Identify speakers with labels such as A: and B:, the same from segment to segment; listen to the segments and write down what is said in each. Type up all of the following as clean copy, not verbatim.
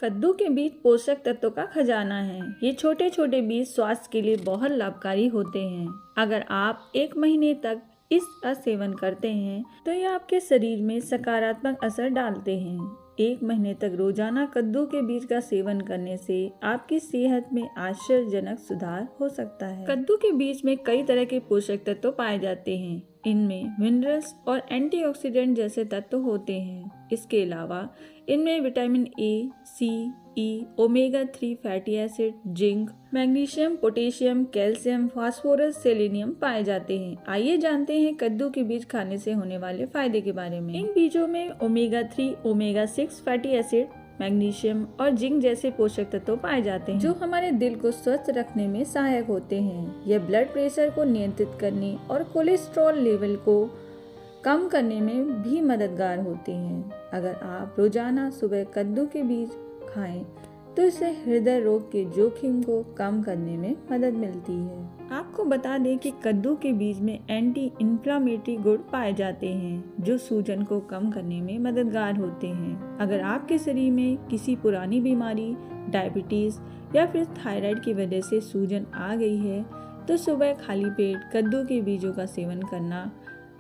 A: कद्दू के बीज पोषक तत्वों का खजाना है। ये छोटे छोटे बीज स्वास्थ्य के लिए बहुत लाभकारी होते हैं। अगर आप 1 महीने तक इसका सेवन करते हैं तो ये आपके शरीर में सकारात्मक असर डालते हैं। 1 महीने तक रोजाना कद्दू के बीज का सेवन करने से आपकी सेहत में आश्चर्यजनक सुधार हो सकता है। कद्दू के बीज में कई तरह के पोषक तत्व पाए जाते हैं। इनमें मिनरल्स और एंटीऑक्सीडेंट जैसे तत्व होते हैं। इसके अलावा इनमें vitamin A, C, E, omega 3 fatty acid, zinc, magnesium, potassium, calcium, phosphorus, selenium पाए जाते हैं। आइए जानते हैं कद्दू के बीज खाने से होने वाले फायदे के बारे में। इन बीजों में omega 3, omega 6 fatty acid, magnesium और जिंक जैसे पोषक तत्व पाए जाते हैं जो हमारे दिल को स्वस्थ रखने में सहायक होते हैं। यह ब्लड प्रेशर को नियंत्रित करने और कोलेस्ट्रॉल लेवल को कम करने में भी मददगार होते हैं। अगर आप रोजाना सुबह कद्दू के बीज खाएं तो इससे हृदय रोग के जोखिम को कम करने में मदद मिलती है। आपको बता दें कि कद्दू के बीज में एंटी इन्फ्लामेटरी गुण पाए जाते हैं जो सूजन को कम करने में मददगार होते हैं। अगर आपके शरीर में किसी पुरानी बीमारी, डायबिटीज या फिर थायराइड की वजह से सूजन आ गई है तो सुबह खाली पेट कद्दू के बीजों का सेवन करना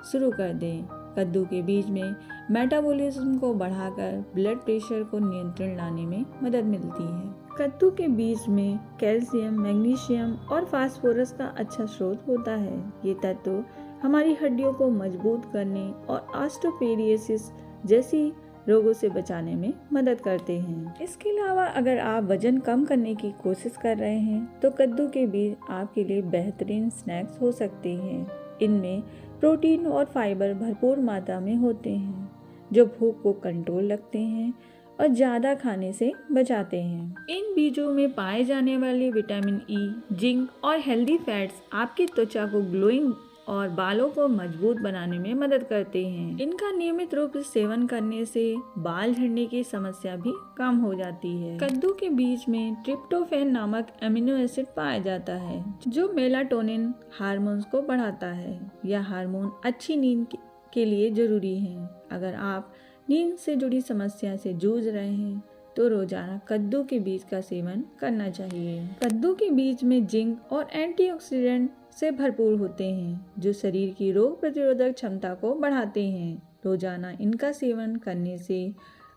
A: शुरू कर दें। कद्दू के बीज में मेटाबॉलिज्म को बढ़ाकर ब्लड प्रेशर को नियंत्रण लाने में मदद मिलती है। कद्दू के बीज में कैल्शियम, मैग्नीशियम और फास्फोरस का अच्छा स्रोत होता है। ये तत्व हमारी हड्डियों को मजबूत करने और ऑस्टियोपोरोसिस जैसी रोगों से बचाने में मदद करते हैं। इसके अलावा अगर आप वजन कम करने की कोशिश कर रहे हैं तो कद्दू के बीज आपके लिए बेहतरीन स्नैक्स हो सकते हैं। इनमें प्रोटीन और फाइबर भरपूर मात्रा में होते हैं जो भूख को कंट्रोल रखते हैं और ज़्यादा खाने से बचाते हैं। इन बीजों में पाए जाने वाले विटामिन ई, जिंक और हेल्दी फैट्स आपकी त्वचा को ग्लोइंग और बालों को मजबूत बनाने में मदद करते हैं। इनका नियमित रूप से सेवन करने से बाल झड़ने की समस्या भी कम हो जाती है। कद्दू के बीज में ट्रिप्टोफैन नामक अमीनो एसिड पाया जाता है जो मेलाटोनिन हार्मोन्स को बढ़ाता है। यह हार्मोन अच्छी नींद के लिए जरूरी है। अगर आप नींद से जुड़ी समस्या से जूझ रहे हैं तो रोजाना कद्दू के बीज का सेवन करना चाहिए। कद्दू के बीज में जिंक और एंटीऑक्सीडेंट से भरपूर होते हैं जो शरीर की रोग प्रतिरोधक क्षमता को बढ़ाते हैं। रोजाना इनका सेवन करने से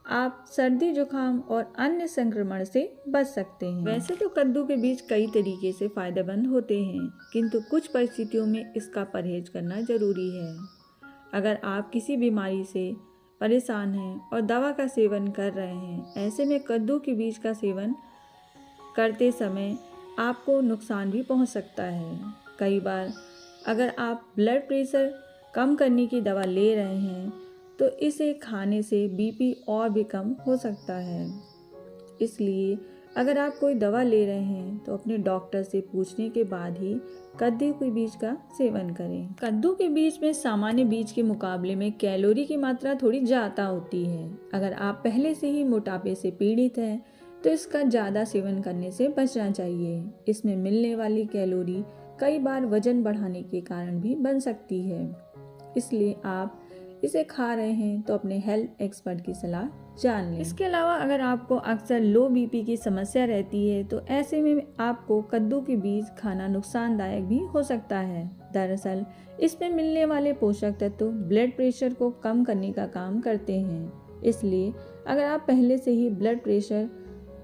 A: आप सर्दी, जुकाम और अन्य संक्रमण से बच सकते हैं। वैसे तो कद्दू के बीज कई तरीके से फायदेमंद होते हैं किंतु कुछ परिस्थितियों में इसका परहेज करना जरूरी है। अगर आप किसी बीमारी से परेशान हैं और दवा का सेवन कर रहे हैं, ऐसे में कद्दू के बीज का सेवन करते समय आपको नुकसान भी पहुंच सकता है। कई बार अगर आप ब्लड प्रेशर कम करने की दवा ले रहे हैं तो इसे खाने से बीपी और भी कम हो सकता है। इसलिए अगर आप कोई दवा ले रहे हैं तो अपने डॉक्टर से पूछने के बाद ही कद्दू के बीज का सेवन करें। कद्दू के बीज में सामान्य बीज के मुकाबले में कैलोरी की मात्रा थोड़ी ज़्यादा होती है। अगर आप पहले से ही मोटापे से पीड़ित हैं तो इसका ज़्यादा सेवन करने से बचना चाहिए। इसमें मिलने वाली कैलोरी कई बार वजन बढ़ाने के कारण भी बन सकती है। इसलिए आप इसे खा रहे हैं तो अपने हेल्थ एक्सपर्ट की सलाह जान लें। इसके अलावा अगर आपको अक्सर लो बीपी की समस्या रहती है तो ऐसे में आपको कद्दू के बीज खाना नुकसानदायक भी हो सकता है। दरअसल इसमें मिलने वाले पोषक तत्व ब्लड प्रेशर को कम करने का काम करते हैं। इसलिए अगर आप पहले से ही ब्लड प्रेशर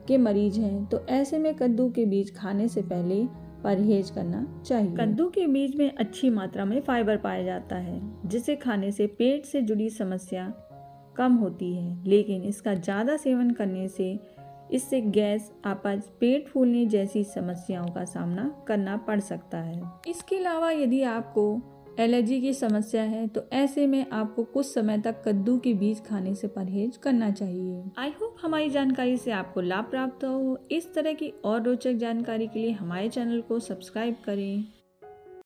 A: के मरीज हैं तो ऐसे में कद्दू के बीज खाने से पहले परहेज करना चाहिए। कद्दू के बीज में अच्छी मात्रा में फाइबर पाया जाता है जिसे खाने से पेट से जुड़ी समस्या कम होती है, लेकिन इसका ज़्यादा सेवन करने से इससे गैस, अपच, पेट फूलने जैसी समस्याओं का सामना करना पड़ सकता है। इसके अलावा यदि आपको एलर्जी की समस्या है तो ऐसे में आपको कुछ समय तक कद्दू के बीज खाने से परहेज करना चाहिए। आई होप हमारी जानकारी से आपको लाभ प्राप्त हो। इस तरह की और रोचक जानकारी के लिए हमारे चैनल को सब्सक्राइब करें।